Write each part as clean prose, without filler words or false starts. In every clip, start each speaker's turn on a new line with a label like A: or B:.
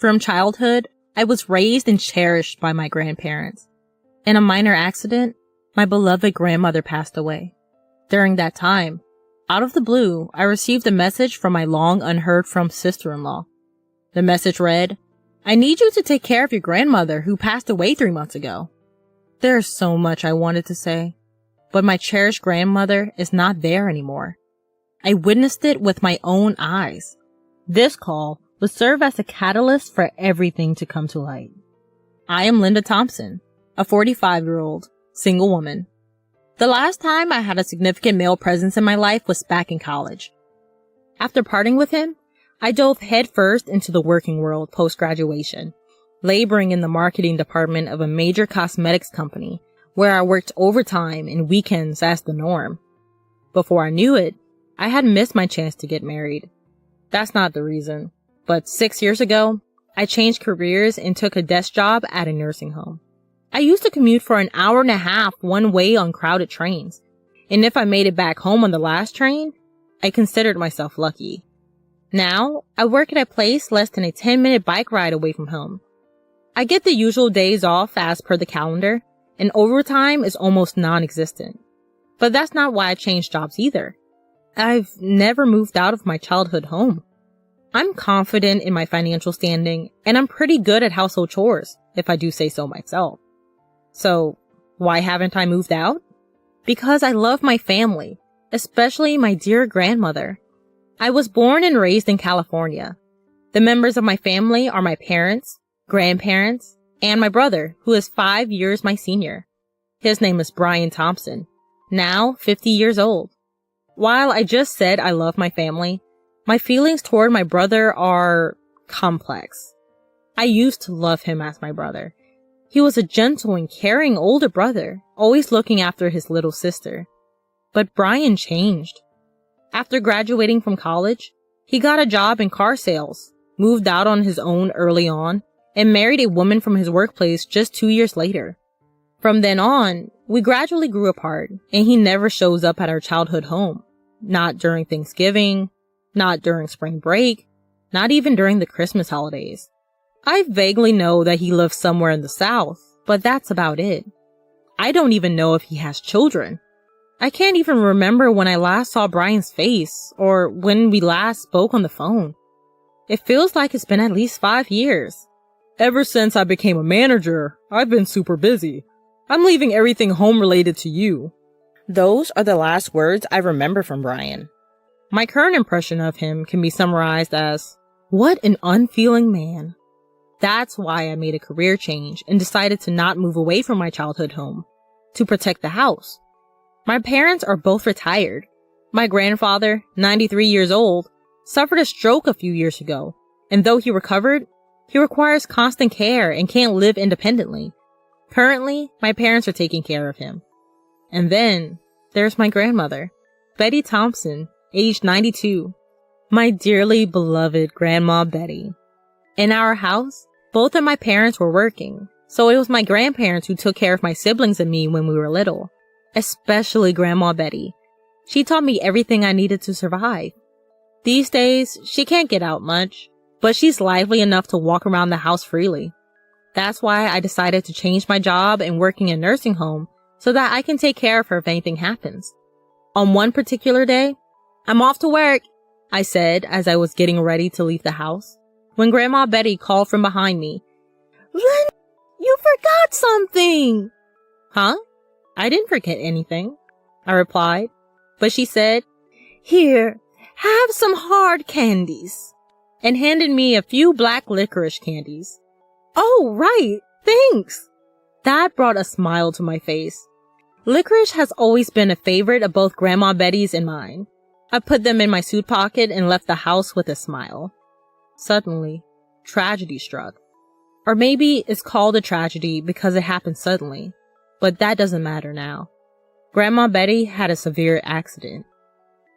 A: From childhood, I was raised and cherished by my grandparents. In a minor accident, my beloved grandmother passed away. During that time, out of the blue, I received a message from my long unheard from sister-in-law. The message read, "I need you to take care of your grandmother who passed away 3 months ago." There is so much I wanted to say, but my cherished grandmother is not there anymore. I witnessed it with my own eyes. This call would serve as a catalyst for everything to come to light. I am Linda Thompson, a 45-year-old single woman. The last time I had a significant male presence in my life was back in college. After parting with him, I dove headfirst into the working world post-graduation, laboring in the marketing department of a major cosmetics company where I worked overtime and weekends as the norm. Before I knew it, I had missed my chance to get married. That's not the reason, but 6 years ago, I changed careers and took a desk job at a nursing home. I used to commute for an hour and a half one way on crowded trains, and if I made it back home on the last train, I considered myself lucky. Now, I work at a place less than a 10-minute bike ride away from home. I get the usual days off as per the calendar, and overtime is almost non-existent. But that's not why I changed jobs either. I've never moved out of my childhood home. I'm confident in my financial standing, and I'm pretty good at household chores, if I do say so myself. So, why haven't I moved out? Because I love my family, especially my dear grandmother. I was born and raised in California. The members of my family are my parents, grandparents, and my brother, who is 5 years my senior. His name is Brian Thompson, now 50 years old. While I just said I love my family, my feelings toward my brother are complex. I used to love him as my brother. He was a gentle and caring older brother, always looking after his little sister. But Brian changed. After graduating from college, he got a job in car sales, moved out on his own early on, and married a woman from his workplace just 2 years later. From then on, we gradually grew apart, and he never shows up at our childhood home. Not during Thanksgiving, not during spring break, not even during the Christmas holidays. I vaguely know that he lives somewhere in the South, but that's about it. I don't even know if he has children. I can't even remember when I last saw Brian's face, or when we last spoke on the phone. It feels like it's been at least 5 years. Ever since I became a manager, I've been super busy. I'm leaving everything home related to you. Those are the last words I remember from Brian. My current impression of him can be summarized as, what an unfeeling man. That's why I made a career change and decided to not move away from my childhood home, to protect the house. My parents are both retired. My grandfather, 93 years old, suffered a stroke a few years ago, and though he recovered, he requires constant care and can't live independently. Currently, my parents are taking care of him. And then, there's my grandmother, Betty Thompson, aged 92. My dearly beloved Grandma Betty. In our house, both of my parents were working, so it was my grandparents who took care of my siblings and me when we were little. Especially Grandma Betty. She taught me everything I needed to survive. These days, she can't get out much, but she's lively enough to walk around the house freely. That's why I decided to change my job and working in a nursing home so that I can take care of her if anything happens. On one particular day, "I'm off to work," I said as I was getting ready to leave the house, when Grandma Betty called from behind me. "Lynn, you forgot something!" "Huh? I didn't forget anything," I replied, but she said, "Here, have some hard candies," and handed me a few black licorice candies. "Oh, right, thanks." That brought a smile to my face. Licorice has always been a favorite of both Grandma Betty's and mine. I put them in my suit pocket and left the house with a smile. Suddenly, tragedy struck. Or maybe it's called a tragedy because it happened suddenly, but that doesn't matter now. Grandma Betty had a severe accident.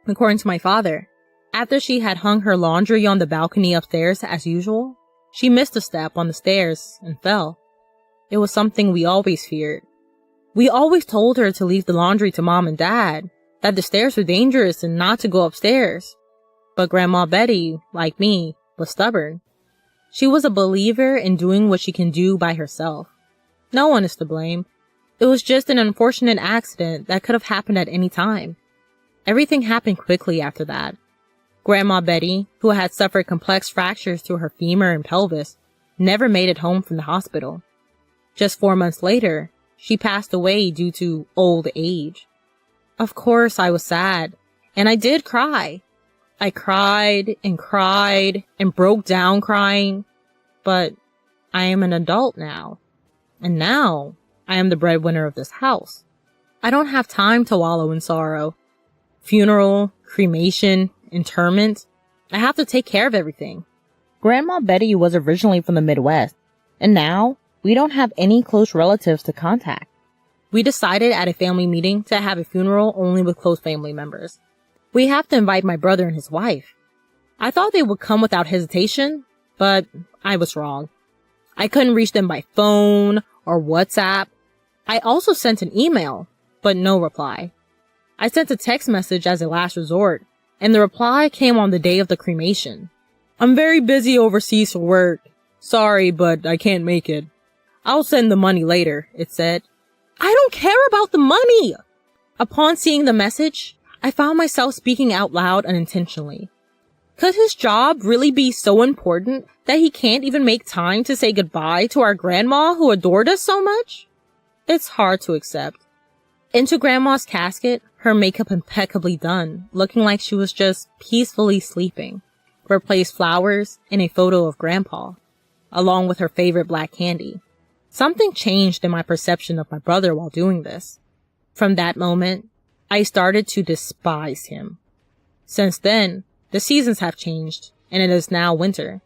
A: According to my father, after she had hung her laundry on the balcony upstairs as usual, she missed a step on the stairs and fell. It was something we always feared. We always told her to leave the laundry to Mom and Dad, that the stairs were dangerous and not to go upstairs. But Grandma Betty, like me, was stubborn. She was a believer in doing what she can do by herself. No one is to blame. It was just an unfortunate accident that could have happened at any time. Everything happened quickly after that. Grandma Betty, who had suffered complex fractures to her femur and pelvis, never made it home from the hospital. Just 4 months later, she passed away due to old age. Of course, I was sad, and I did cry. I cried and broke down crying, but I am an adult now, and now I am the breadwinner of this house. I don't have time to wallow in sorrow. Funeral, cremation, interment, I have to take care of everything. Grandma Betty was originally from the Midwest, and now we don't have any close relatives to contact. We decided at a family meeting to have a funeral only with close family members. We have to invite my brother and his wife. I thought they would come without hesitation, but I was wrong. I couldn't reach them by phone or WhatsApp. I also sent an email, but no reply. I sent a text message as a last resort, and the reply came on the day of the cremation. I'm very busy overseas for work. Sorry, but I can't make it. I'll send the money later, it said. I don't care about the money! Upon seeing the message, I found myself speaking out loud unintentionally. Could his job really be so important that he can't even make time to say goodbye to our grandma who adored us so much? It's hard to accept. Into Grandma's casket, her makeup impeccably done, looking like she was just peacefully sleeping, were placed flowers and a photo of Grandpa, along with her favorite black candy. Something changed in my perception of my brother while doing this. From that moment, I started to despise him. Since then, the seasons have changed, and it is now winter.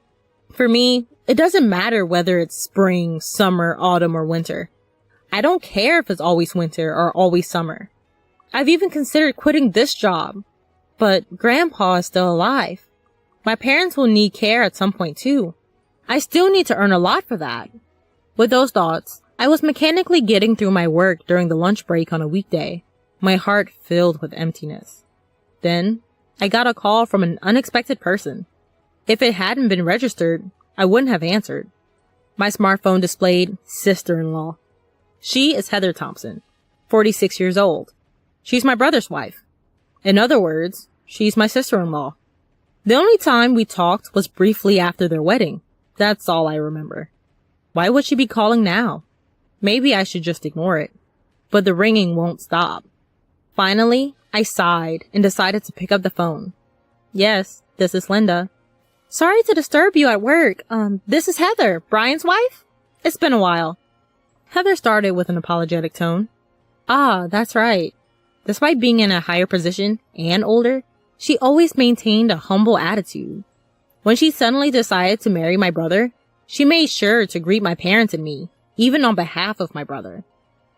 A: For me, it doesn't matter whether it's spring, summer, autumn, or winter. I don't care if it's always winter or always summer. I've even considered quitting this job, but Grandpa is still alive. My parents will need care at some point too. I still need to earn a lot for that. With those thoughts, I was mechanically getting through my work during the lunch break on a weekday, my heart filled with emptiness. Then, I got a call from an unexpected person. If it hadn't been registered, I wouldn't have answered. My smartphone displayed sister-in-law. She is Heather Thompson, 46 years old. She's my brother's wife. In other words, she's my sister-in-law. The only time we talked was briefly after their wedding. That's all I remember. Why would she be calling now? Maybe I should just ignore it. But the ringing won't stop. Finally, I sighed and decided to pick up the phone. Yes, this is Linda. Sorry to disturb you at work. This is Heather, Brian's wife? It's been a while. Heather started with an apologetic tone. Ah, that's right. Despite being in a higher position and older, she always maintained a humble attitude. When she suddenly decided to marry my brother, she made sure to greet my parents and me, even on behalf of my brother.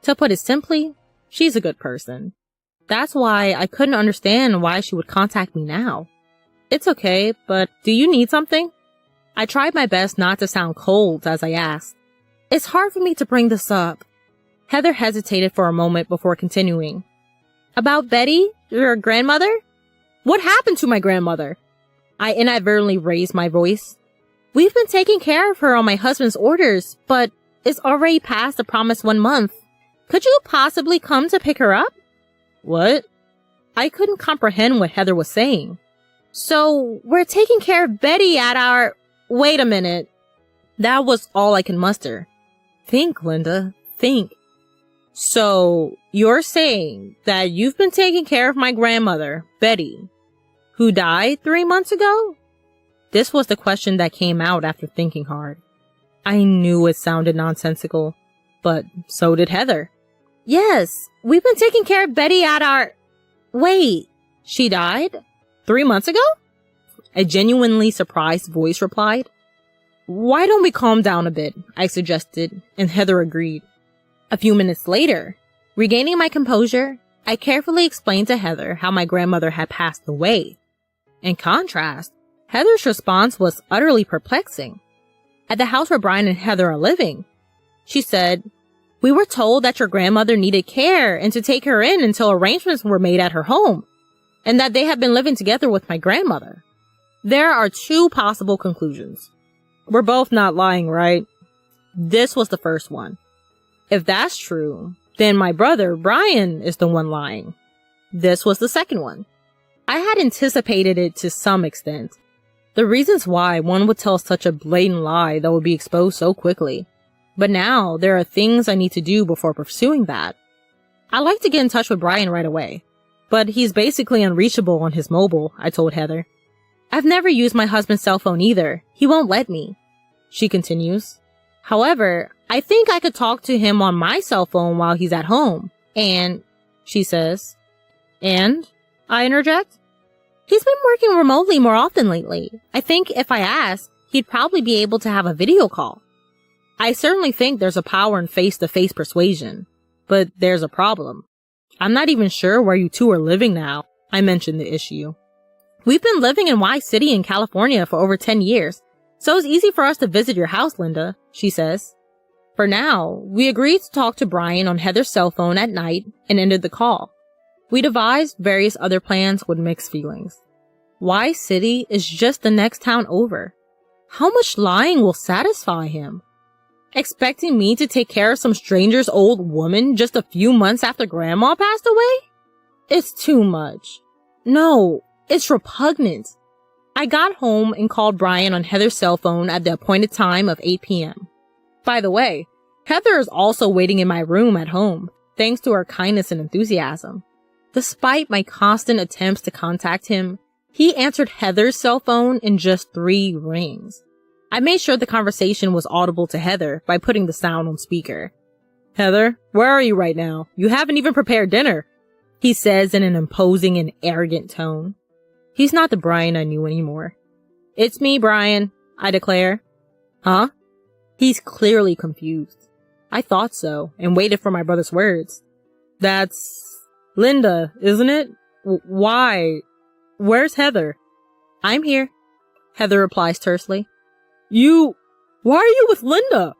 A: To put it simply, she's a good person. That's why I couldn't understand why she would contact me now. It's okay, but do you need something? I tried my best not to sound cold as I asked. It's hard for me to bring this up. Heather hesitated for a moment before continuing. About Betty, your grandmother? What happened to my grandmother? I inadvertently raised my voice. We've been taking care of her on my husband's orders, but it's already past the promised 1 month. Could you possibly come to pick her up? What? I couldn't comprehend what Heather was saying. So, we're taking care of Betty at our... Wait a minute. That was all I could muster. Think, Linda. Think. So, you're saying that you've been taking care of my grandmother, Betty, who died 3 months ago? This was the question that came out after thinking hard. I knew it sounded nonsensical, but so did Heather. Yes, we've been taking care of Betty at our... Wait, she died? 3 months ago? A genuinely surprised voice replied. Why don't we calm down a bit, I suggested, and Heather agreed. A few minutes later, regaining my composure, I carefully explained to Heather how my grandmother had passed away. In contrast, Heather's response was utterly perplexing. At the house where Brian and Heather are living, she said, we were told that your grandmother needed care and to take her in until arrangements were made at her home, and that they had been living together with my grandmother. There are two possible conclusions. We're both not lying, right? This was the first one. If that's true, then my brother, Brian, is the one lying. This was the second one. I had anticipated it to some extent. The reasons why one would tell such a blatant lie that would be exposed so quickly. But now, there are things I need to do before pursuing that. I'd like to get in touch with Brian right away. But he's basically unreachable on his mobile, I told Heather. I've never used my husband's cell phone either. He won't let me. She continues. However, I think I could talk to him on my cell phone while he's at home. And, she says. And? I interject. He's been working remotely more often lately. I think if I ask, he'd probably be able to have a video call. I certainly think there's a power in face-to-face persuasion. But there's a problem. I'm not even sure where you two are living now. I mentioned the issue. We've been living in Y City in California for over 10 years, so it's easy for us to visit your house, Linda, she says. For now, we agreed to talk to Brian on Heather's cell phone at night and ended the call. We devised various other plans with mixed feelings. Y City is just the next town over. How much lying will satisfy him? Expecting me to take care of some stranger's old woman just a few months after Grandma passed away? It's too much. No, it's repugnant. I got home and called Brian on Heather's cell phone at the appointed time of 8 p.m. By the way, Heather is also waiting in my room at home, thanks to her kindness and enthusiasm. Despite my constant attempts to contact him, he answered Heather's cell phone in just 3 rings. I made sure the conversation was audible to Heather by putting the sound on speaker. Heather, where are you right now? You haven't even prepared dinner, he says in an imposing and arrogant tone. He's not the Brian I knew anymore. It's me, Brian, I declare. Huh? He's clearly confused. I thought so, and waited for my brother's words. That's Linda, isn't it? Why? Where's Heather? I'm here, Heather replies tersely. Why are you with Linda?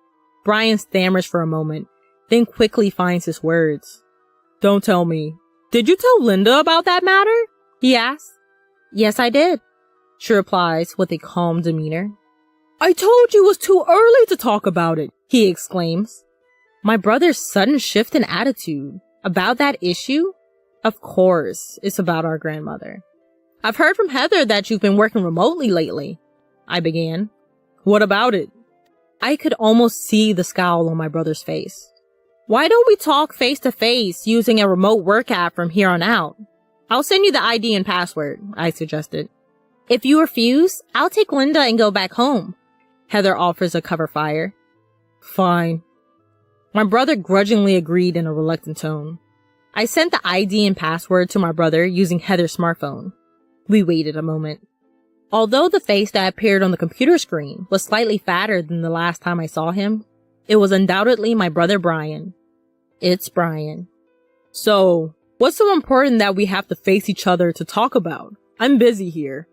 A: Brian stammers for a moment, then quickly finds his words. Don't tell me. Did you tell Linda about that matter? He asks. Yes, I did, she replies with a calm demeanor. I told you it was too early to talk about it, he exclaims. My brother's sudden shift in attitude. About that issue? Of course, it's about our grandmother. I've heard from Heather that you've been working remotely lately, I began. What about it? I could almost see the scowl on my brother's face. Why don't we talk face to face using a remote work app from here on out? I'll send you the ID and password, I suggested. If you refuse, I'll take Linda and go back home. Heather offers a cover fire. Fine. My brother grudgingly agreed in a reluctant tone. I sent the ID and password to my brother using Heather's smartphone. We waited a moment. Although the face that appeared on the computer screen was slightly fatter than the last time I saw him, it was undoubtedly my brother Brian. It's Brian. So, what's so important that we have to face each other to talk about? I'm busy here.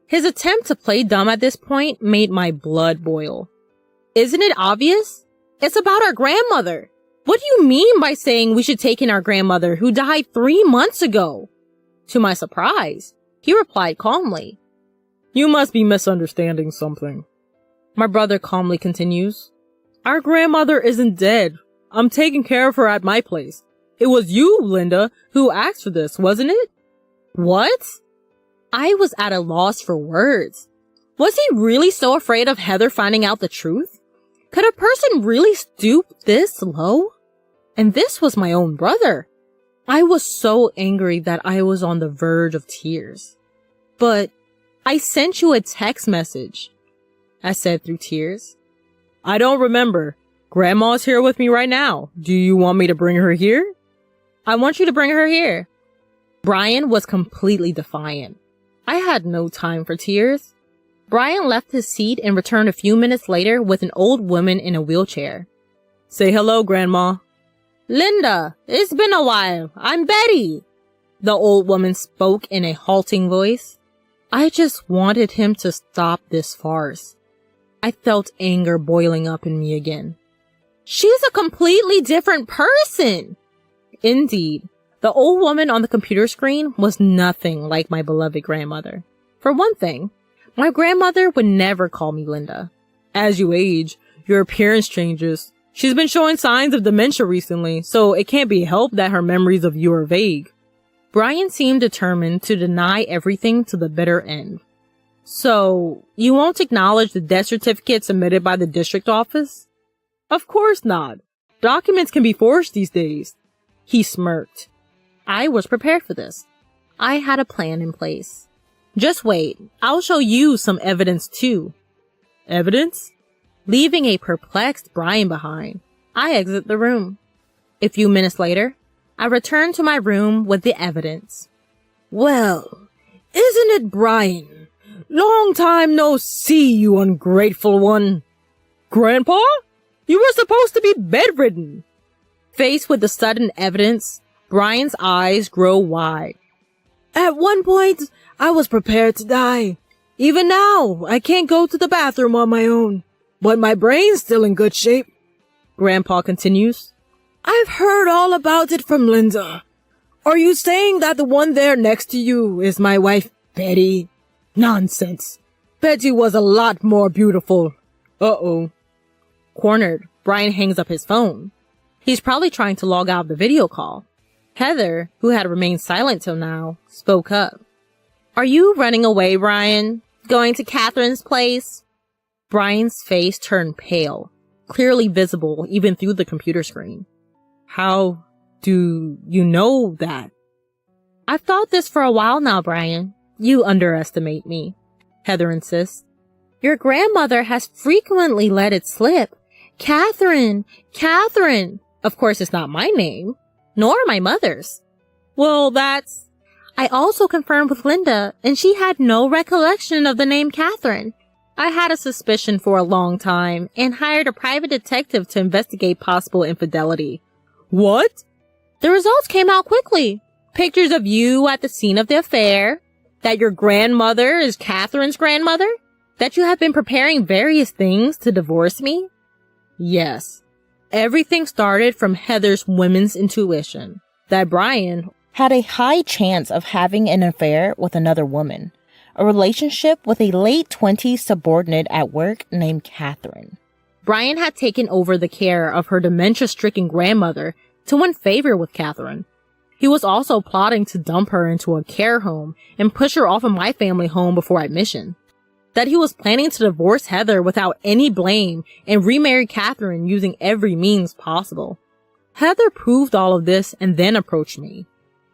A: His attempt to play dumb at this point made my blood boil. Isn't it obvious? It's about our grandmother. What do you mean by saying we should take in our grandmother who died 3 months ago? To my surprise, he replied calmly. You must be misunderstanding something. My brother calmly continues. Our grandmother isn't dead. I'm taking care of her at my place. It was you, Linda, who asked for this, wasn't it? What? I was at a loss for words. Was he really so afraid of Heather finding out the truth? Could a person really stoop this low? And this was my own brother. I was so angry that I was on the verge of tears. But I sent you a text message, I said through tears. I don't remember. Grandma's here with me right now. Do you want me to bring her here? I want you to bring her here. Brian was completely defiant. I had no time for tears. Brian left his seat and returned a few minutes later with an old woman in a wheelchair. Say hello, Grandma. Linda, it's been a while. I'm Betty. The old woman spoke in a halting voice. I just wanted him to stop this farce. I felt anger boiling up in me again. She's a completely different person. Indeed, the old woman on the computer screen was nothing like my beloved grandmother. For one thing, my grandmother would never call me Linda. As you age, your appearance changes. She's been showing signs of dementia recently, so it can't be helped that her memories of you are vague. Brian seemed determined to deny everything to the bitter end. So, you won't acknowledge the death certificate submitted by the district office? Of course not. Documents can be forged these days. He smirked. I was prepared for this. I had a plan in place. Just wait, I'll show you some evidence too. Evidence? Leaving a perplexed Brian behind, I exit the room. A few minutes later, I return to my room with the evidence. Well, isn't it Brian? Long time no see, you ungrateful one. Grandpa? You were supposed to be bedridden. Faced with the sudden evidence, Brian's eyes grow wide. At one point, I was prepared to die. Even now, I can't go to the bathroom on my own. But my brain's still in good shape. Grandpa continues. I've heard all about it from Linda. Are you saying that the one there next to you is my wife, Betty? Nonsense. Betty was a lot more beautiful. Uh-oh. Cornered, Brian hangs up his phone. He's probably trying to log out of the video call. Heather, who had remained silent till now, spoke up. Are you running away, Brian? Going to Catherine's place? Brian's face turned pale, clearly visible even through the computer screen. How do you know that? I've thought this for a while now, Brian. You underestimate me, Heather insists. Your grandmother has frequently let it slip. Catherine! Catherine! Of course, it's not my name, nor my mother's. Well, that's... I also confirmed with Linda, and she had no recollection of the name Catherine. I had a suspicion for a long time, and hired a private detective to investigate possible infidelity. What? The results came out quickly. Pictures of you at the scene of the affair, that your grandmother is Catherine's grandmother, that you have been preparing various things to divorce me. Yes. Everything started from Heather's women's intuition, that Brian had a high chance of having an affair with another woman, a relationship with a late 20s subordinate at work named Catherine. Brian had taken over the care of her dementia-stricken grandmother to win favor with Catherine. He was also plotting to dump her into a care home and push her off of my family home before admission. That he was planning to divorce Heather without any blame and remarry Catherine using every means possible. Heather proved all of this and then approached me.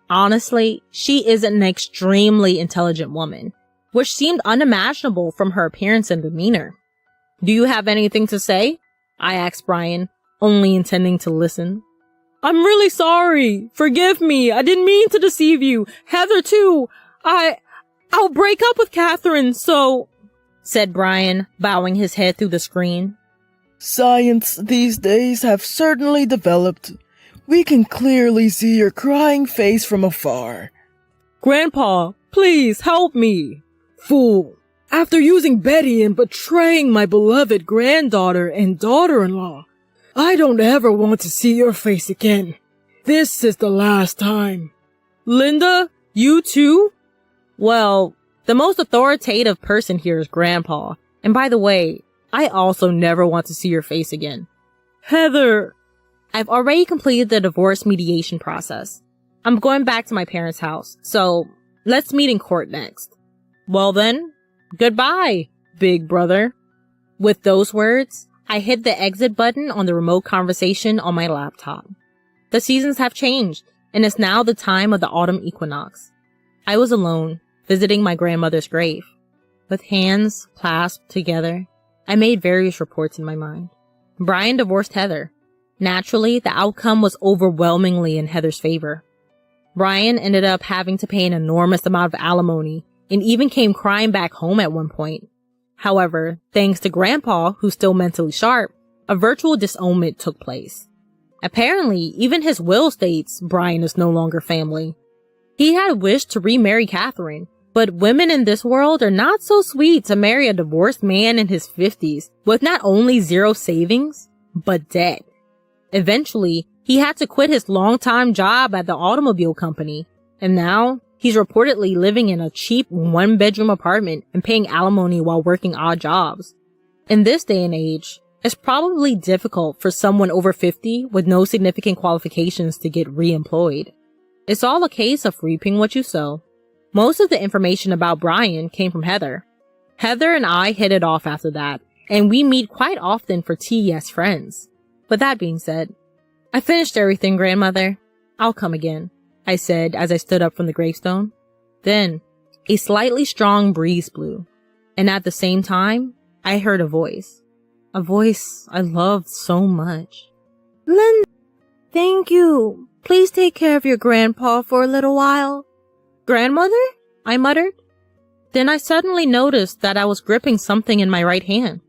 A: Honestly, she is an extremely intelligent woman, which seemed unimaginable from her appearance and demeanor. Do you have anything to say? I asked Brian, only intending to listen. I'm really sorry. Forgive me. I didn't mean to deceive you. Heather too. I'll break up with Catherine, so... said Brian, bowing his head through the screen.
B: Science these days have certainly developed. We can clearly see your crying face from afar.
A: Grandpa, please help me. Fool. After using Betty and betraying my beloved granddaughter and daughter-in-law, I don't ever want to see your face again. This is the last time. Linda, you too? Well, the most authoritative person here is Grandpa. And by the way, I also never want to see your face again. Heather! I've already completed the divorce mediation process. I'm going back to my parents' house, so let's meet in court next. Well then, goodbye, big brother. With those words, I hit the exit button on the remote conversation on my laptop. The seasons have changed, and it's now the time of the autumn equinox. I was alone, visiting my grandmother's grave. With hands clasped together, I made various reports in my mind. Brian divorced Heather. Naturally, the outcome was overwhelmingly in Heather's favor. Brian ended up having to pay an enormous amount of alimony and even came crying back home at one point. However, thanks to Grandpa, who's still mentally sharp, a virtual disownment took place. Apparently, even his will states Brian is no longer family. He had wished to remarry Catherine, but women in this world are not so sweet to marry a divorced man in his 50s with not only zero savings, but debt. Eventually, he had to quit his long-time job at the automobile company, and now he's reportedly living in a cheap one-bedroom apartment and paying alimony while working odd jobs. In this day and age, it's probably difficult for someone over 50 with no significant qualifications to get re-employed. It's all a case of reaping what you sow. Most of the information about Brian came from Heather. Heather and I hit it off after that, and we meet quite often for tea as friends. With that being said, I finished everything, grandmother. I'll come again, I said as I stood up from the gravestone. Then, a slightly strong breeze blew, and at the same time, I heard a voice. A voice I loved so much. Linda, thank you. Please take care of your grandpa for a little while. Grandmother? I muttered. Then I suddenly noticed that I was gripping something in my right hand.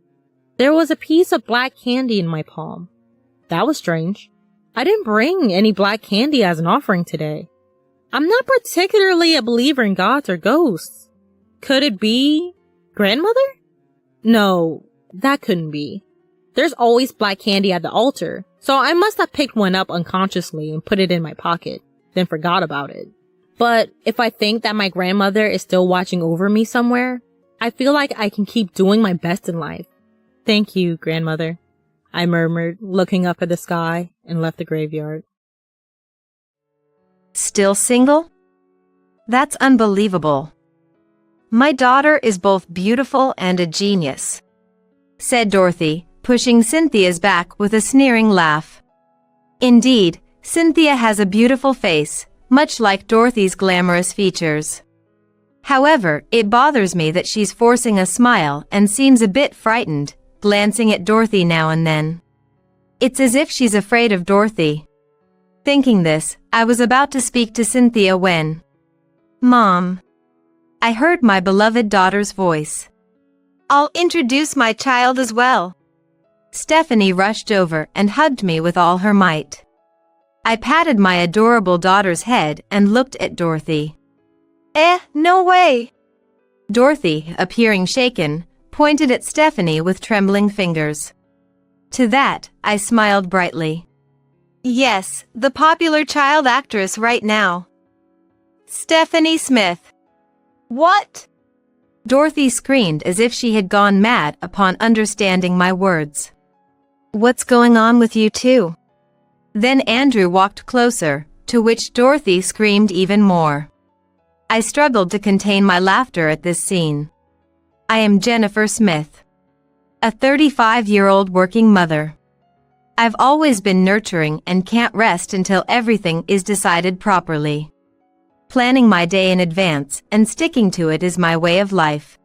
A: There was a piece of black candy in my palm. That was strange. I didn't bring any black candy as an offering today. I'm not particularly a believer in gods or ghosts. Could it be grandmother? No, that couldn't be. There's always black candy at the altar, so I must have picked one up unconsciously and put it in my pocket, then forgot about it. But if I think that my grandmother is still watching over me somewhere, I feel like I can keep doing my best in life. Thank you, grandmother, I murmured, looking up at the sky, and left the graveyard.
C: Still single? That's unbelievable. My daughter is both beautiful and a genius, said Dorothy, pushing Cynthia's back with a sneering laugh. Indeed, Cynthia has a beautiful face, much like Dorothy's glamorous features. However, it bothers me that she's forcing a smile and seems a bit frightened, glancing at Dorothy now and then. It's as if she's afraid of Dorothy. Thinking this, I was about to speak to Cynthia when, Mom, I heard my beloved daughter's voice. I'll introduce my child as well. Stephanie rushed over and hugged me with all her might. I patted my adorable daughter's head and looked at Dorothy. No way. Dorothy, appearing shaken, pointed at Stephanie with trembling fingers. To that, I smiled brightly. Yes, the popular child actress right now. Stephanie Smith. What? Dorothy screamed as if she had gone mad upon understanding my words. What's going on with you two? Then Andrew walked closer, to which Dorothy screamed even more. I struggled to contain my laughter at this scene. I am Jennifer Smith, a 35-year-old working mother. I've always been nurturing and can't rest until everything is decided properly. Planning my day in advance and sticking to it is my way of life.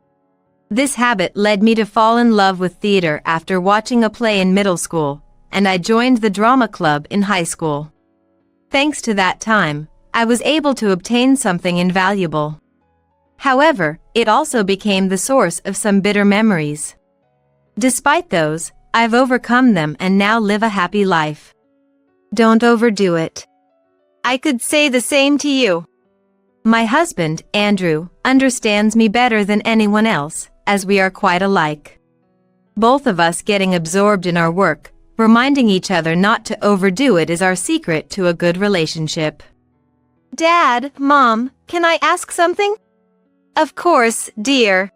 C: This habit led me to fall in love with theater after watching a play in middle school, and I joined the drama club in high school. Thanks to that time, I was able to obtain something invaluable. However, it also became the source of some bitter memories. Despite those, I've overcome them and now live a happy life. Don't overdo it. I could say the same to you. My husband, Andrew, understands me better than anyone else, as we are quite alike. Both of us getting absorbed in our work, reminding each other not to overdo it is our secret to a good relationship. Dad, Mom, can I ask something? Of course, dear.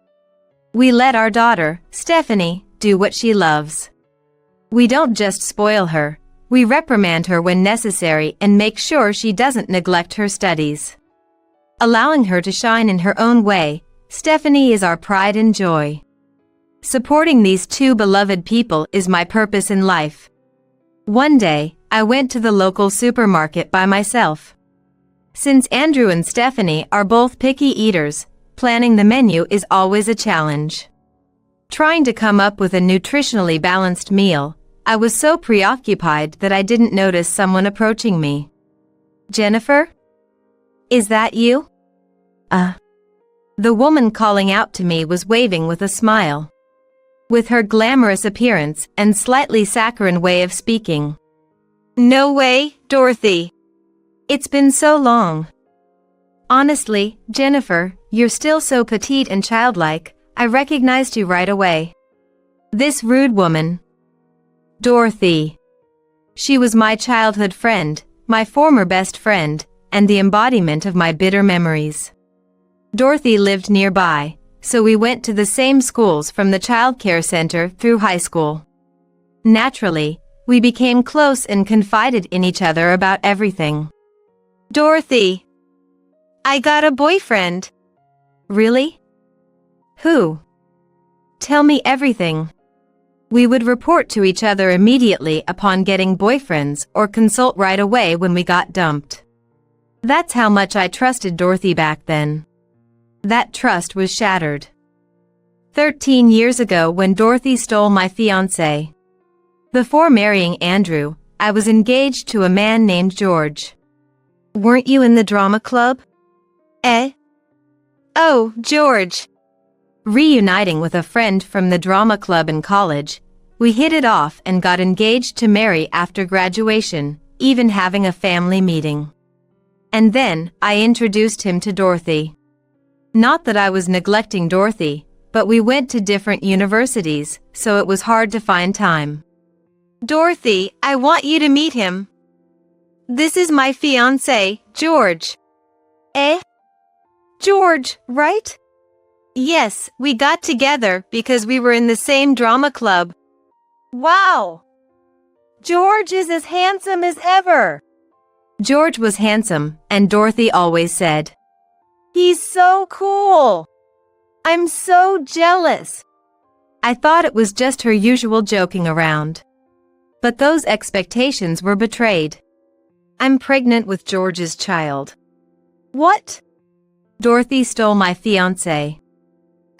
C: We let our daughter, Stephanie, do what she loves. We don't just spoil her, we reprimand her when necessary and make sure she doesn't neglect her studies. Allowing her to shine in her own way, Stephanie is our pride and joy. Supporting these two beloved people is my purpose in life. One day, I went to the local supermarket by myself. Since Andrew and Stephanie are both picky eaters, planning the menu is always a challenge. Trying to come up with a nutritionally balanced meal, I was so preoccupied that I didn't notice someone approaching me. Jennifer? Is that you? The woman calling out to me was waving with a smile. With her glamorous appearance and slightly saccharine way of speaking. No way, Dorothy. It's been so long. Honestly, Jennifer, you're still so petite and childlike, I recognized you right away. This rude woman. Dorothy. She was my childhood friend, my former best friend, and the embodiment of my bitter memories. Dorothy lived nearby, so we went to the same schools from the childcare center through high school. Naturally, we became close and confided in each other about everything. Dorothy, I got a boyfriend. Really? Who? Tell me everything. We would report to each other immediately upon getting boyfriends or consult right away when we got dumped. That's how much I trusted Dorothy back then. That trust was shattered 13 years ago when Dorothy stole my fiancé. Before marrying Andrew, I was engaged to a man named George. Weren't you in the drama club? Eh? Oh, George. Reuniting with a friend from the drama club in college, we hit it off and got engaged to marry after graduation, even having a family meeting. And then, I introduced him to Dorothy. Not that I was neglecting Dorothy, but we went to different universities, so it was hard to find time. Dorothy, I want you to meet him. This is my fiancé, George. Eh? George, right? Yes, we got together because we were in the same drama club. Wow! George is as handsome as ever. George was handsome, and Dorothy always said, "He's so cool. I'm so jealous." I thought it was just her usual joking around. But those expectations were betrayed. I'm pregnant with George's child. What? Dorothy stole my fiancé.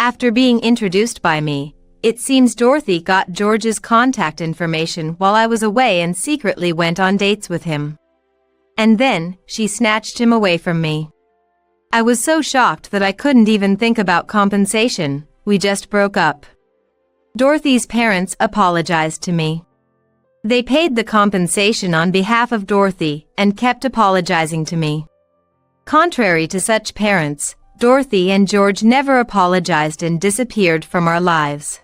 C: After being introduced by me, it seems Dorothy got George's contact information while I was away and secretly went on dates with him. And then, she snatched him away from me. I was so shocked that I couldn't even think about compensation. We just broke up. Dorothy's parents apologized to me. They paid the compensation on behalf of Dorothy and kept apologizing to me. Contrary to such parents, Dorothy and George never apologized and disappeared from our lives.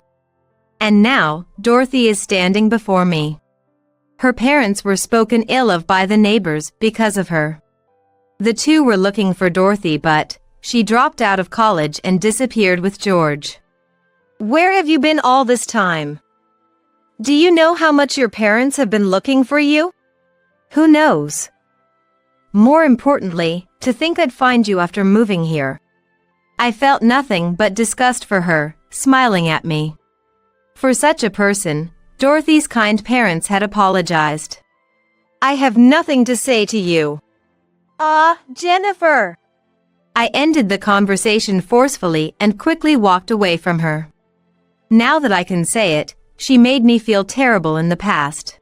C: And now, Dorothy is standing before me. Her parents were spoken ill of by the neighbors because of her. The two were looking for Dorothy, but she dropped out of college and disappeared with George. Where have you been all this time? Do you know how much your parents have been looking for you? Who knows? More importantly, to think I'd find you after moving here. I felt nothing but disgust for her, smiling at me. For such a person, Dorothy's kind parents had apologized. I have nothing to say to you. Jennifer! I ended the conversation forcefully and quickly walked away from her. Now that I can say it, she made me feel terrible in the past.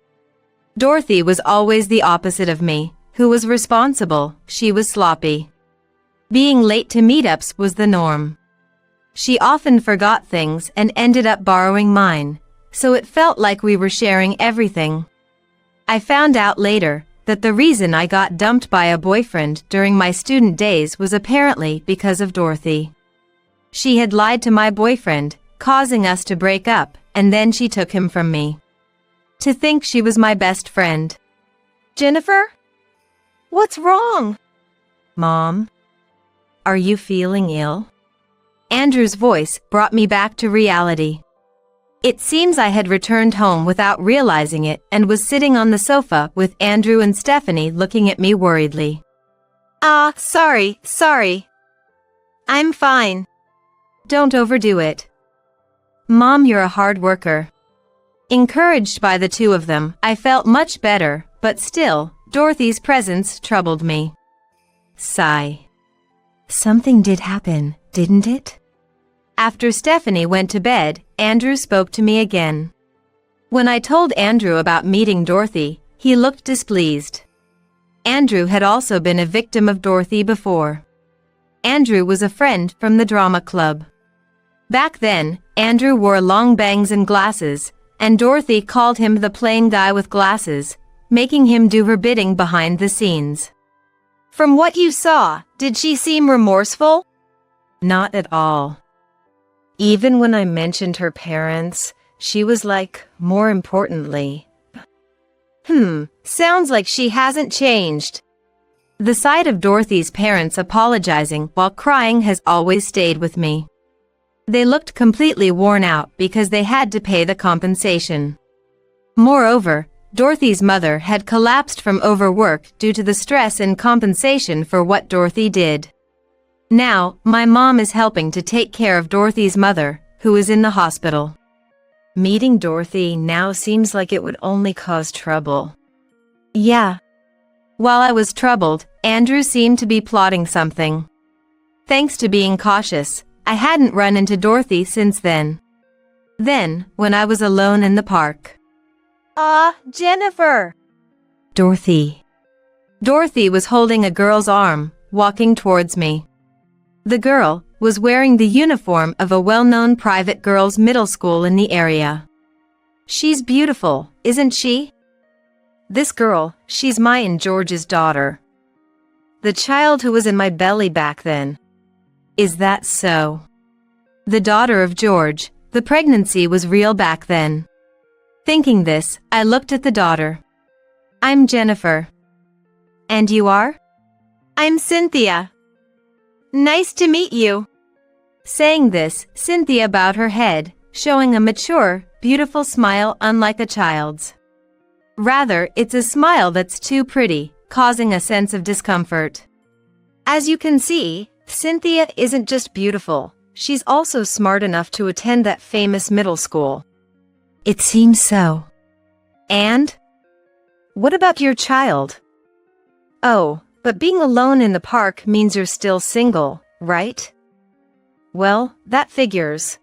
C: Dorothy was always the opposite of me, who was responsible. She was sloppy. Being late to meetups was the norm. She often forgot things and ended up borrowing mine, so it felt like we were sharing everything. I found out later that the reason I got dumped by a boyfriend during my student days was apparently because of Dorothy. She had lied to my boyfriend, causing us to break up, and then she took him from me. To think she was my best friend. Jennifer? What's wrong? Mom? Are you feeling ill? Andrew's voice brought me back to reality. It seems I had returned home without realizing it and was sitting on the sofa with Andrew and Stephanie looking at me worriedly. Sorry. I'm fine. Don't overdo it. Mom, you're a hard worker. Encouraged by the two of them, I felt much better, but still, Dorothy's presence troubled me. Sigh. Something did happen, didn't it? After Stephanie went to bed, Andrew spoke to me again. When I told Andrew about meeting Dorothy, he looked displeased. Andrew had also been a victim of Dorothy before. Andrew was a friend from the drama club. Back then, Andrew wore long bangs and glasses, and Dorothy called him the plain guy with glasses, making him do her bidding behind the scenes. From what you saw, did she seem remorseful? Not at all. Even when I mentioned her parents, she was like, more importantly. Sounds like she hasn't changed. The sight of Dorothy's parents apologizing while crying has always stayed with me. They looked completely worn out because they had to pay the compensation. Moreover, Dorothy's mother had collapsed from overwork due to the stress and compensation for what Dorothy did. Now, my mom is helping to take care of Dorothy's mother, who is in the hospital. Meeting Dorothy now seems like it would only cause trouble. Yeah. While I was troubled, Andrew seemed to be plotting something. Thanks to being cautious, I hadn't run into Dorothy since then. Then, when I was alone in the park. Jennifer! Dorothy. Dorothy was holding a girl's arm, walking towards me. The girl was wearing the uniform of a well-known private girls' middle school in the area. She's beautiful, isn't she? This girl, she's my and George's daughter. The child who was in my belly back then. Is that so? The daughter of George, the pregnancy was real back then. Thinking this, I looked at the daughter. I'm Jennifer. And you are? I'm Cynthia. Nice to meet you. Saying this, Cynthia bowed her head, showing a mature, beautiful smile unlike a child's. Rather, it's a smile that's too pretty, causing a sense of discomfort. As you can see, Cynthia isn't just beautiful, she's also smart enough to attend that famous middle school. It seems so. And? What about your child? Oh, but being alone in the park means you're still single, right? Well, that figures.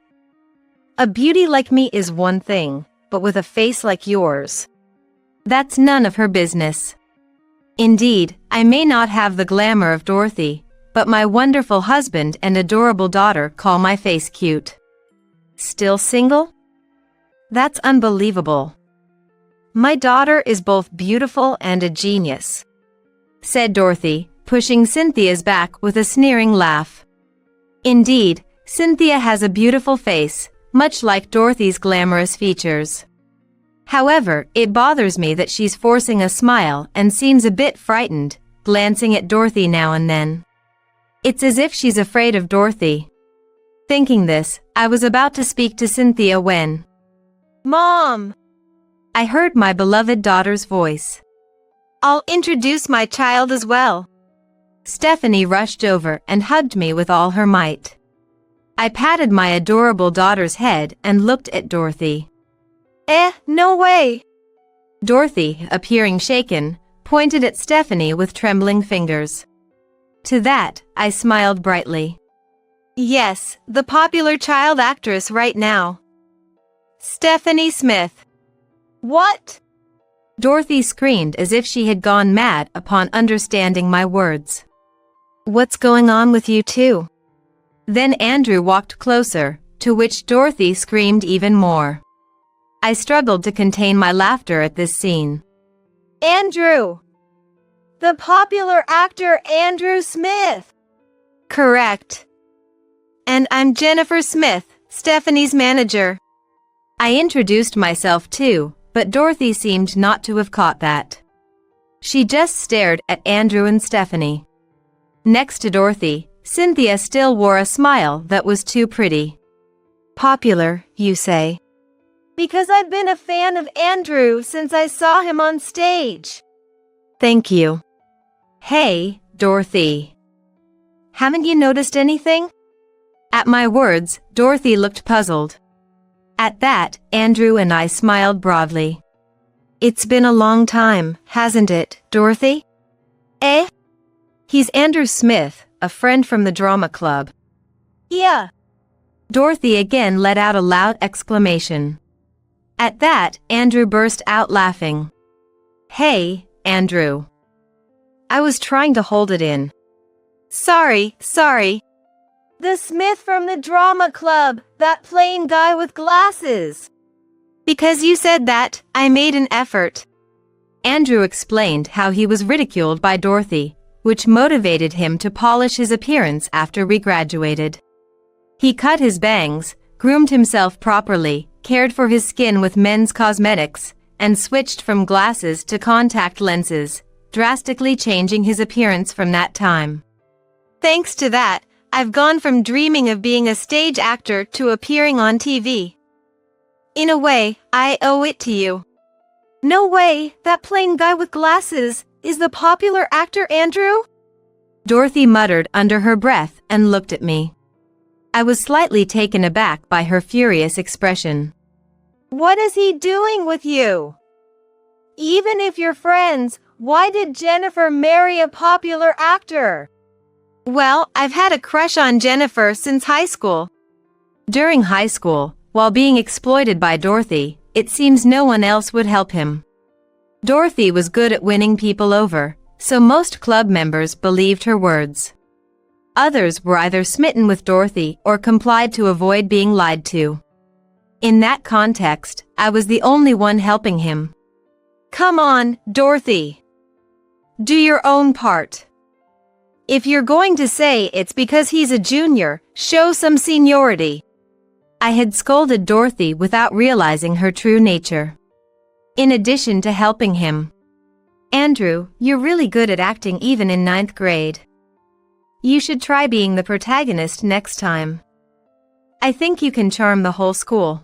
C: A beauty like me is one thing, but with a face like yours, that's none of her business. Indeed, I may not have the glamour of Dorothy, but my wonderful husband and adorable daughter call my face cute. Still single? That's unbelievable. My daughter is both beautiful and a genius, said Dorothy, pushing Cynthia's back with a sneering laugh. Indeed, Cynthia has a beautiful face, much like Dorothy's glamorous features. However, it bothers me that she's forcing a smile and seems a bit frightened, glancing at Dorothy now and then. It's as if she's afraid of Dorothy. Thinking this, I was about to speak to Cynthia when, Mom! I heard my beloved daughter's voice. I'll introduce my child as well. Stephanie rushed over and hugged me with all her might. I patted my adorable daughter's head and looked at Dorothy. No way! Dorothy, appearing shaken, pointed at Stephanie with trembling fingers. To that, I smiled brightly. Yes, the popular child actress right now. Stephanie Smith. What? Dorothy screamed as if she had gone mad upon understanding my words. What's going on with you two? Then Andrew walked closer, to which Dorothy screamed even more. I struggled to contain my laughter at this scene. Andrew! The popular actor Andrew Smith! Correct. And I'm Jennifer Smith, Stephanie's manager. I introduced myself too, but Dorothy seemed not to have caught that. She just stared at Andrew and Stephanie. Next to Dorothy, Cynthia still wore a smile that was too pretty. Popular, you say? Because I've been a fan of Andrew since I saw him on stage. Thank you. Hey, Dorothy. Haven't you noticed anything? At my words, Dorothy looked puzzled. At that, Andrew and I smiled broadly. It's been a long time, hasn't it, Dorothy? He's Andrew Smith, a friend from the drama club. Yeah. Dorothy again let out a loud exclamation. At that, Andrew burst out laughing. Hey, Andrew. I was trying to hold it in. Sorry. The Smith from the drama club, that plain guy with glasses. Because you said that, I made an effort. Andrew explained how he was ridiculed by Dorothy, which motivated him to polish his appearance after we graduated. He cut his bangs, groomed himself properly, cared for his skin with men's cosmetics, and switched from glasses to contact lenses, drastically changing his appearance from that time. Thanks to that, I've gone from dreaming of being a stage actor to appearing on TV. In a way, I owe it to you. No way, that plain guy with glasses is the popular actor Andrew? Dorothy muttered under her breath and looked at me. I was slightly taken aback by her furious expression. What is he doing with you? Even if you're friends, why did Jennifer marry a popular actor? Well, I've had a crush on Jennifer since high school. During high school, while being exploited by Dorothy, it seems no one else would help him. Dorothy was good at winning people over, so most club members believed her words. Others were either smitten with Dorothy or complied to avoid being lied to. In that context, I was the only one helping him. Come on, Dorothy. Do your own part. If you're going to say it's because he's a junior, show some seniority. I had scolded Dorothy without realizing her true nature. In addition to helping him. Andrew, you're really good at acting even in 9th grade. You should try being the protagonist next time. I think you can charm the whole school.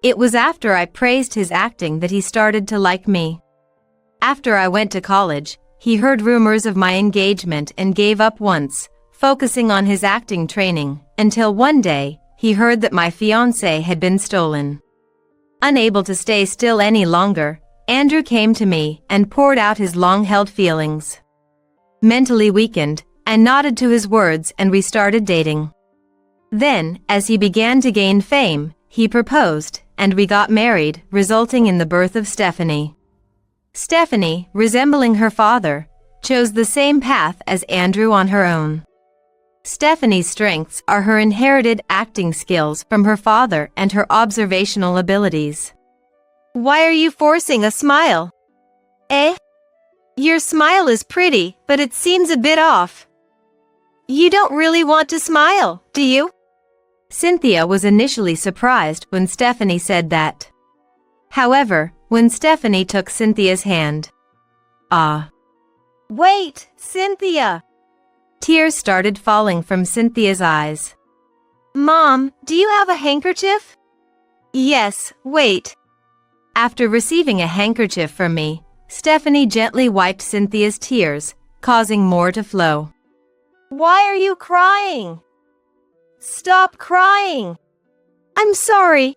C: It was after I praised his acting that he started to like me. After I went to college, he heard rumors of my engagement and gave up once, focusing on his acting training, until one day, he heard that my fiancé had been stolen. Unable to stay still any longer, Andrew came to me and poured out his long-held feelings. Mentally weakened, I nodded to his words and we started dating. Then, as he began to gain fame, he proposed, and we got married, resulting in the birth of Stephanie. Stephanie, resembling her father, chose the same path as Andrew on her own. Stephanie's strengths are her inherited acting skills from her father and her observational abilities. Why are you forcing a smile? Eh? Your smile is pretty, but it seems a bit off. You don't really want to smile, do you? Cynthia was initially surprised when Stephanie said that. However, when Stephanie took Cynthia's hand. Wait, Cynthia! Tears started falling from Cynthia's eyes. Mom, do you have a handkerchief? Yes, wait. After receiving a handkerchief from me, Stephanie gently wiped Cynthia's tears, causing more to flow. Why are you crying? Stop crying. I'm sorry.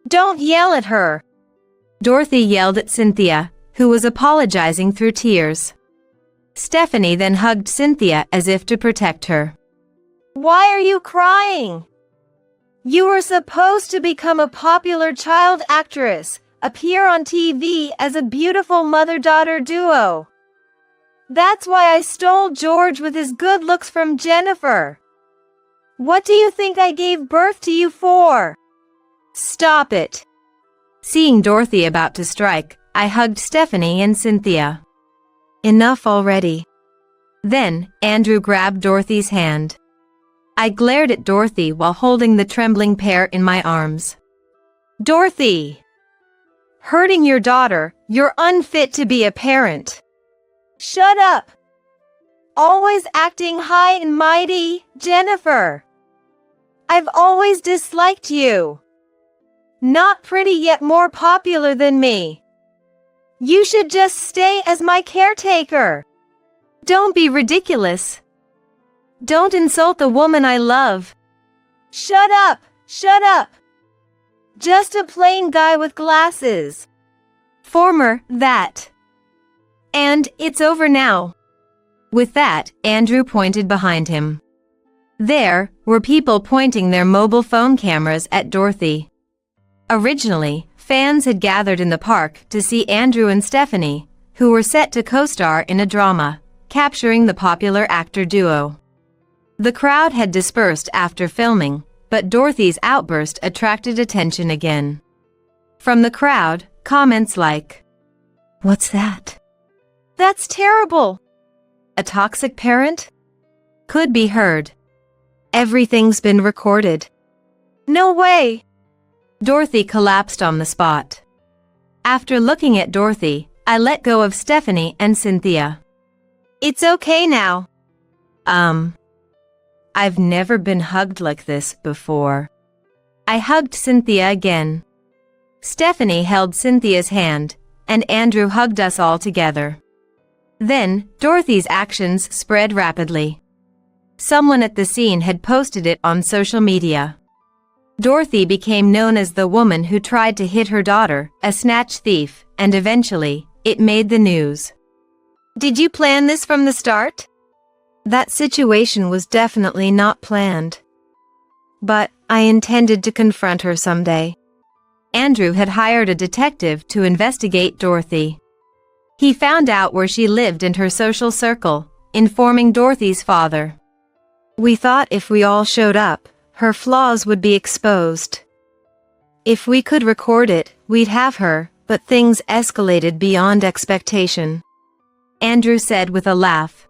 C: Don't yell at her. Dorothy yelled at Cynthia, who was apologizing through tears. Stephanie then hugged Cynthia as if to protect her. Why are you crying? You were supposed to become a popular child actress, appear on TV as a beautiful mother-daughter duo. That's why I stole George with his good looks from Jennifer. What do you think I gave birth to you for? Stop it. Seeing Dorothy about to strike, I hugged Stephanie and Cynthia. Enough already. Then, Andrew grabbed Dorothy's hand. I glared at Dorothy while holding the trembling pair in my arms. Dorothy! Hurting your daughter, you're unfit to be a parent. Shut up! Always acting high and mighty, Jennifer. I've always disliked you. Not pretty yet more popular than me. You should just stay as my caretaker. Don't be ridiculous. Don't insult the woman I love. Shut up! Shut up! Just a plain guy with glasses. Former that. And it's over now. With that, Andrew pointed behind him. There were people pointing their mobile phone cameras at Dorothy. Originally, fans had gathered in the park to see Andrew and Stephanie, who were set to co-star in a drama, capturing the popular actor duo. The crowd had dispersed after filming, but Dorothy's outburst attracted attention again. From the crowd, comments like, "What's that? That's terrible. A toxic parent?" could be heard. Everything's been recorded. No way. Dorothy collapsed on the spot. After looking at Dorothy, I let go of Stephanie and Cynthia. It's okay now. I've never been hugged like this before. I hugged Cynthia again. Stephanie held Cynthia's hand, and Andrew hugged us all together. Then, Dorothy's actions spread rapidly. Someone at the scene had posted it on social media. Dorothy became known as the woman who tried to hit her daughter, a snatch thief, and eventually, it made the news. Did you plan this from the start? That situation was definitely not planned. But I intended to confront her someday. Andrew had hired a detective to investigate Dorothy. He found out where she lived and her social circle, informing Dorothy's father. We thought if we all showed up, her flaws would be exposed. If we could record it, we'd have her, but things escalated beyond expectation. Andrew said with a laugh.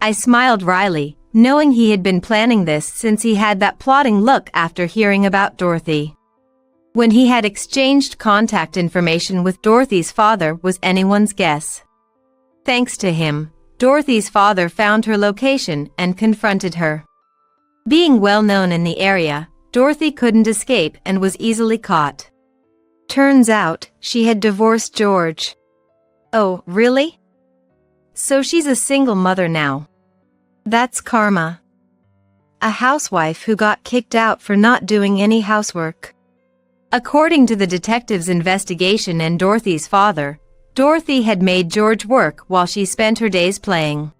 C: I smiled wryly, knowing he had been planning this since he had that plotting look after hearing about Dorothy. When he had exchanged contact information with Dorothy's father was anyone's guess. Thanks to him, Dorothy's father found her location and confronted her. Being well known in the area, Dorothy couldn't escape and was easily caught. Turns out, she had divorced George. Oh, really? So she's a single mother now. That's karma. A housewife who got kicked out for not doing any housework. According to the detective's investigation and Dorothy's father, Dorothy had made George work while she spent her days playing.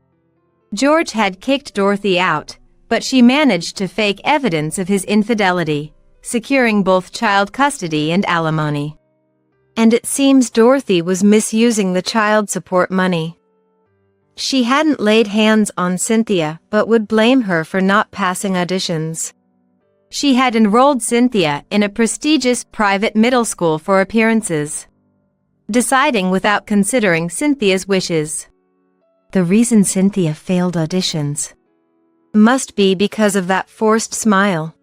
C: George had kicked Dorothy out, but she managed to fake evidence of his infidelity, securing both child custody and alimony. And it seems Dorothy was misusing the child support money. She hadn't laid hands on Cynthia but would blame her for not passing auditions. She had enrolled Cynthia in a prestigious private middle school for appearances, deciding without considering Cynthia's wishes. The reason Cynthia failed auditions must be because of that forced smile.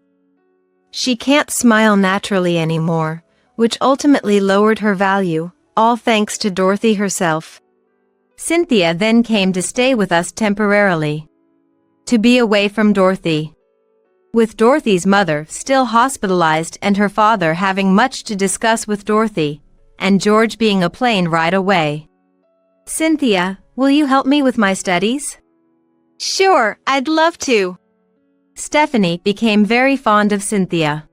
C: She can't smile naturally anymore, which ultimately lowered her value, all thanks to Dorothy herself. Cynthia then came to stay with us temporarily, to be away from Dorothy. With Dorothy's mother still hospitalized and her father having much to discuss with Dorothy, and George being a plane ride away. Cynthia, will you help me with my studies? Sure, I'd love to. Stephanie became very fond of Cynthia,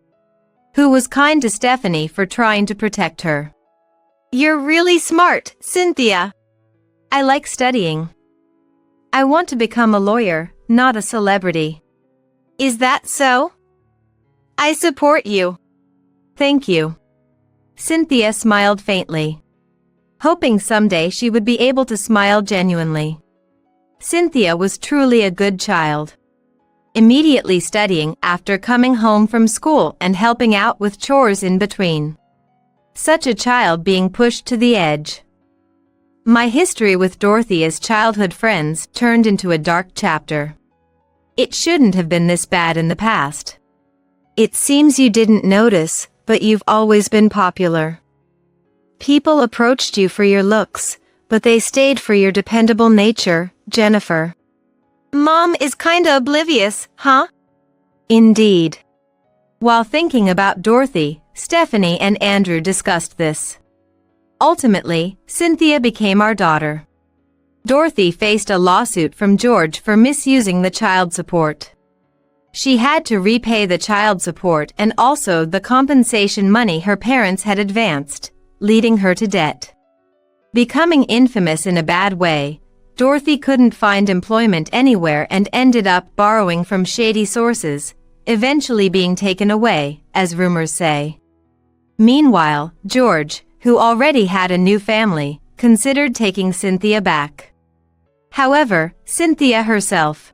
C: who was kind to Stephanie for trying to protect her. You're really smart, Cynthia. I like studying. I want to become a lawyer, not a celebrity. Is that so? I support you. Thank you. Cynthia smiled faintly, hoping someday she would be able to smile genuinely. Cynthia was truly a good child, immediately studying after coming home from school and helping out with chores in between. Such a child being pushed to the edge. My history with Dorothy as childhood friends turned into a dark chapter. It shouldn't have been this bad in the past. It seems you didn't notice, but you've always been popular. People approached you for your looks, but they stayed for your dependable nature, Jennifer. Mom is kinda oblivious, huh? Indeed. While thinking about Dorothy, Stephanie and Andrew discussed this. Ultimately, Cynthia became our daughter. Dorothy faced a lawsuit from George for misusing the child support. She had to repay the child support and also the compensation money her parents had advanced, leading her to debt. Becoming infamous in a bad way, Dorothy couldn't find employment anywhere and ended up borrowing from shady sources, eventually being taken away, as rumors say. Meanwhile, George, who already had a new family, considered taking Cynthia back. However, Cynthia herself.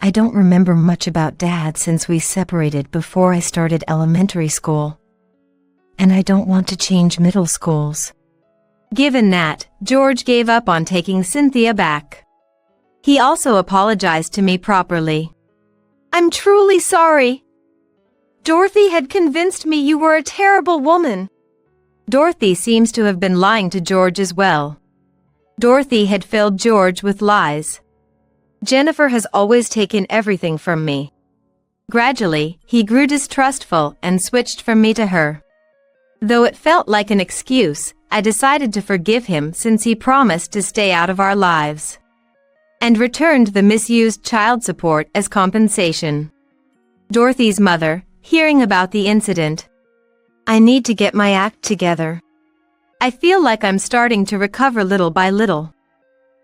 C: I don't remember much about Dad since we separated before I started elementary school. And I don't want to change middle schools. Given that, George gave up on taking Cynthia back. He also apologized to me properly. I'm truly sorry. Dorothy had convinced me you were a terrible woman. Dorothy seems to have been lying to George as well. Dorothy had filled George with lies. Jennifer has always taken everything from me. Gradually, he grew distrustful and switched from me to her. Though it felt like an excuse, I decided to forgive him since he promised to stay out of our lives. And returned the misused child support as compensation. Dorothy's mother, hearing about the incident. I need to get my act together. I feel like I'm starting to recover little by little.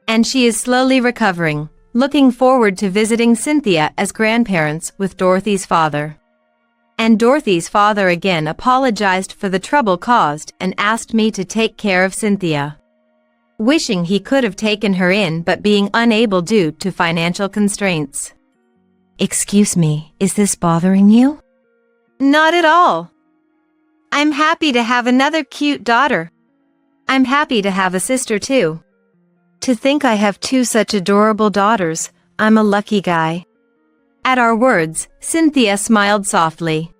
C: And she is slowly recovering, looking forward to visiting Cynthia as grandparents with Dorothy's father. And Dorothy's father again apologized for the trouble caused and asked me to take care of Cynthia. Wishing he could have taken her in but being unable due to financial constraints. Excuse me, is this bothering you? Not at all. I'm happy to have another cute daughter. I'm happy to have a sister too. To think I have two such adorable daughters, I'm a lucky guy. At our words, Cynthia smiled softly.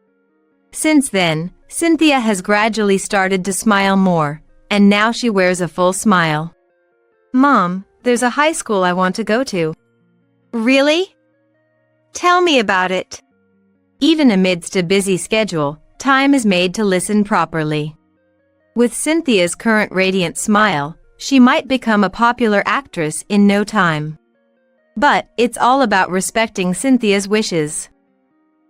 C: Since then, Cynthia has gradually started to smile more, and now she wears a full smile. Mom, there's a high school I want to go to. Really? Tell me about it. Even amidst a busy schedule, time is made to listen properly. With Cynthia's current radiant smile, she might become a popular actress in no time. But it's all about respecting Cynthia's wishes.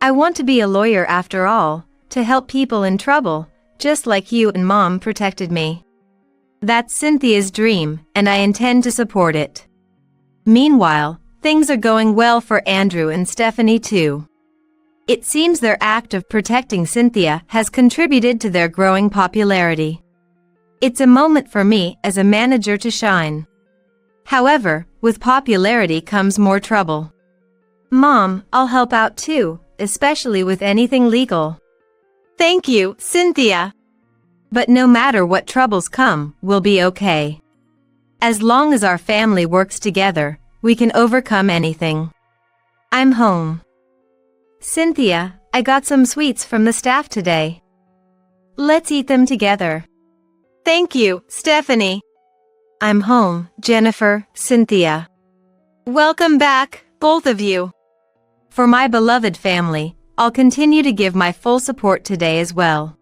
C: I want to be a lawyer after all, to help people in trouble, just like you and Mom protected me. That's Cynthia's dream, and I intend to support it. Meanwhile, things are going well for Andrew and Stephanie too. It seems their act of protecting Cynthia has contributed to their growing popularity. It's a moment for me as a manager to shine. However, with popularity comes more trouble. Mom, I'll help out too, especially with anything legal. Thank you, Cynthia. But no matter what troubles come, we'll be okay. As long as our family works together, we can overcome anything. I'm home. Cynthia, I got some sweets from the staff today. Let's eat them together. Thank you, Stephanie. I'm home, Jennifer, Cynthia. Welcome back, both of you. For my beloved family, I'll continue to give my full support today as well.